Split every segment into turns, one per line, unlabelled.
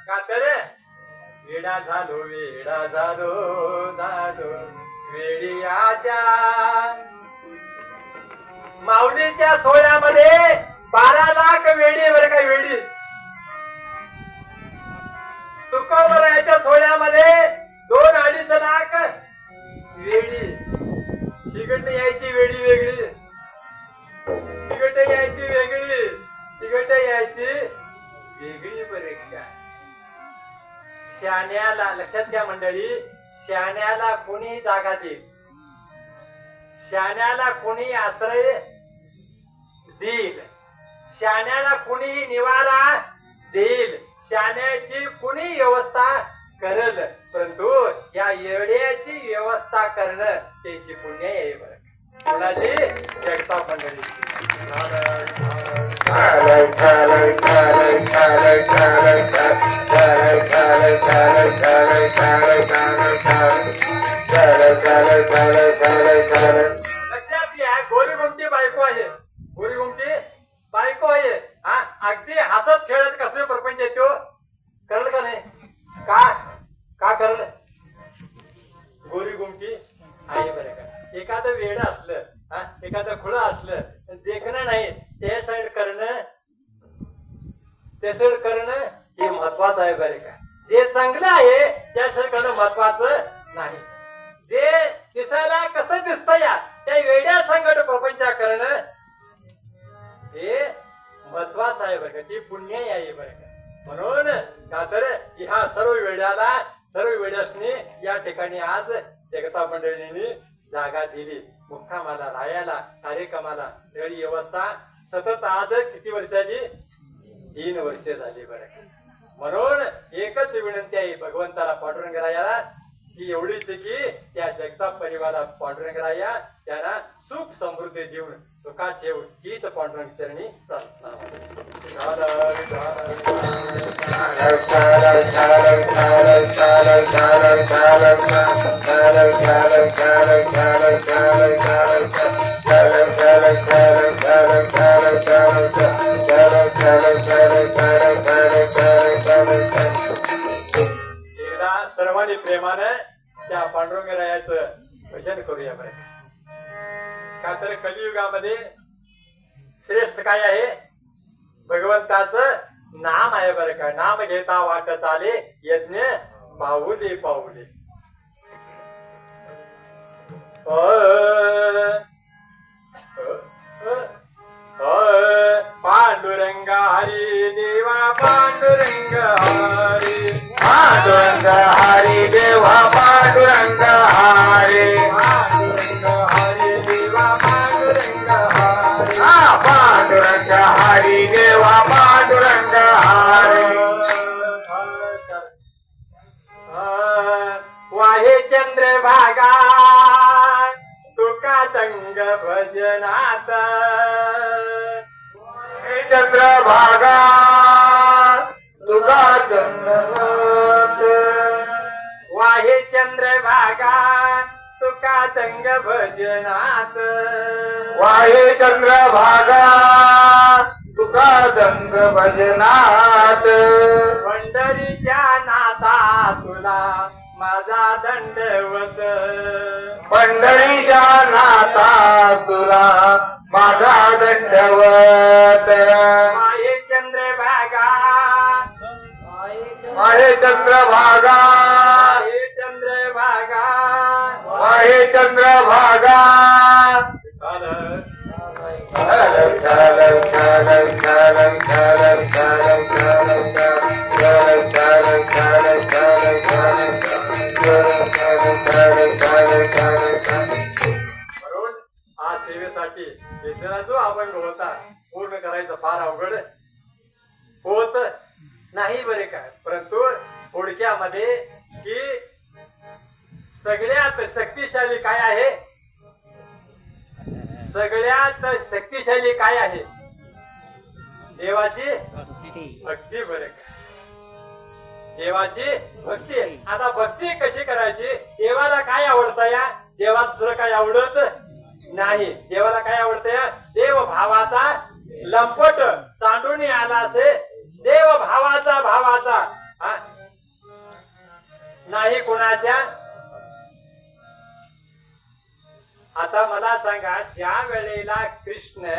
का तर वेडा झालो वेडियाच्या माऊलीच्या सोहळ्यामध्ये 12 लाख वेडी बर का वेडी. तुकोबरायाच्या सोहळ्यामध्ये 2-2.5 लाख वेडी. तिकट यायची वेडी वेगळी, तिकट यायची वेगळी, तिकट यायची वेगळी बरे का. शाण्याला लक्षात घ्या मंडळी, शाण्याला कोणी जागा देईल, शाण्याला कोणी आश्रय देईल, शाण्याला कोणी निवारा देईल, शाण्याची कुणी व्यवस्था करल, परंतु या येड्याची व्यवस्था करणं त्याची पुण्य आहे बरं. कोणाची? जगताप मंडळी. लक्षात घ्या, गोरी गुमटी बायको आहे, गोरी गुमटी बायको आहे. हा, अगदी हसत खेळत कसे प्रपंच येतो करल का नाही? का करल? गोरी गुमटी आहे बरं का. एखादं वेड असलं, एखादं खुळं असलं, देखणं नाही, ते साईड करणं, ते साईड करणं हे महत्वाचं आहे बरं का. जे चांगलं आहे त्या साईड करणं महत्वाचं नाही. जे दिसायला कसं दिसतं या त्या वेड्या संकट प्रपंच करणं हे महत्वाचं आहे बरं का. ती पुण्य आहे बरं का. म्हणून का तर ह्या सर्व वेड्यासनी या ठिकाणी आज जगताप मंडळींनी जागा दिली. मुक्कामाला, राहायला, कार्यक्रमाला सगळी व्यवस्था सतत आज किती वर्षाची? 3 वर्ष झाली बरं का. म्हणून एकच विनंती आहे भगवंताला, पांडुरंगरायाला, की एवढीच की त्या जगताप परिवाराला पांडुरंगराया त्यांना सुख समृद्धी देऊन सुखात ठेवून हीच पांडुरंग चरणी प्रार्थना. सर्वांनी प्रेमानं त्या पांडुरंगरायाचं भजन करूया बरं का. तर कलियुगामध्ये श्रेष्ठ काय आहे? भगवंताचं नाम आहे बरं का. नाम घेता वाट चाले यज्ञ पाऊले पाऊले. पांडुरंग हरी देवा पांडुरंग हरी,
पांडुरंग हरी देवा पांडुरंग हरी,
पांडुरंग हरी देवा पांडुरंग हरी,
पांडुरंग हरी देवा पांडुरंग हरी.
वाहे चंद्रभागा तुका तंग भजनात,
चंद्रभागा तुका चंद्रनाथ,
वाहे चंद्रभागा तुका तंग भजनात,
वाहे चंद्रभागा तुका संग भजनात.
पंढरीच्या नाथा तुला माझा दंडवत,
पंढरीच्या नाथा तुला माझा दंडवत.
वाहे चंद्रभागा,
वाहे चंद्रभागा,
वाहे चंद्रभागा,
वाहे चंद्रभागा. चालम चालम चालम चालम चालम चालम चालम चालम चालम चालम चालम चालम
म्हणून आज सेवेसाठी वेदना जो अभंग होता पूर्ण करायचं फार अवघड होत नाही बरे काय. परंतु थोडक्यामध्ये की सगळ्यात शक्तिशाली काय आहे, सगळ्यात शक्तिशाली काय आहे? देवाची भक्ती बरे काय. देवाची भक्ती. आता भक्ती कशी करायची? देवाला काय आवडतं या? देवात दुसरं काय आवडत नाही. देवाला काय आवडतं या? देव भावाचा लंपट सांडून आला असे देव भावाचा भावाचा हा? नाही कुणाच्या. आता मला सांगा, ज्या वेळेला कृष्ण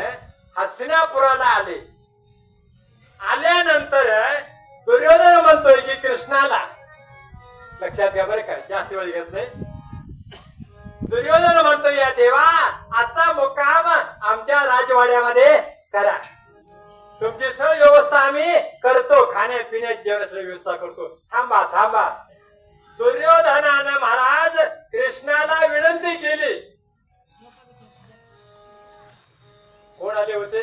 हस्तिनापुराला आल्यानंतर दुर्योधन म्हणतोय की कृष्णाला, लक्षात घ्या बरं का, जास्त वेळ घेत नाही. दुर्योधन म्हणतोय या देवा आजचा मुक्काम आमच्या राजवाड्यामध्ये करा, तुमची सर्व व्यवस्था आम्ही करतो, खाण्यापिण्याची जेवणाची व्यवस्था करतो, थांबा थांबा. दुर्योधनानं महाराज कृष्णाला विनंती केली. कोण आले होते?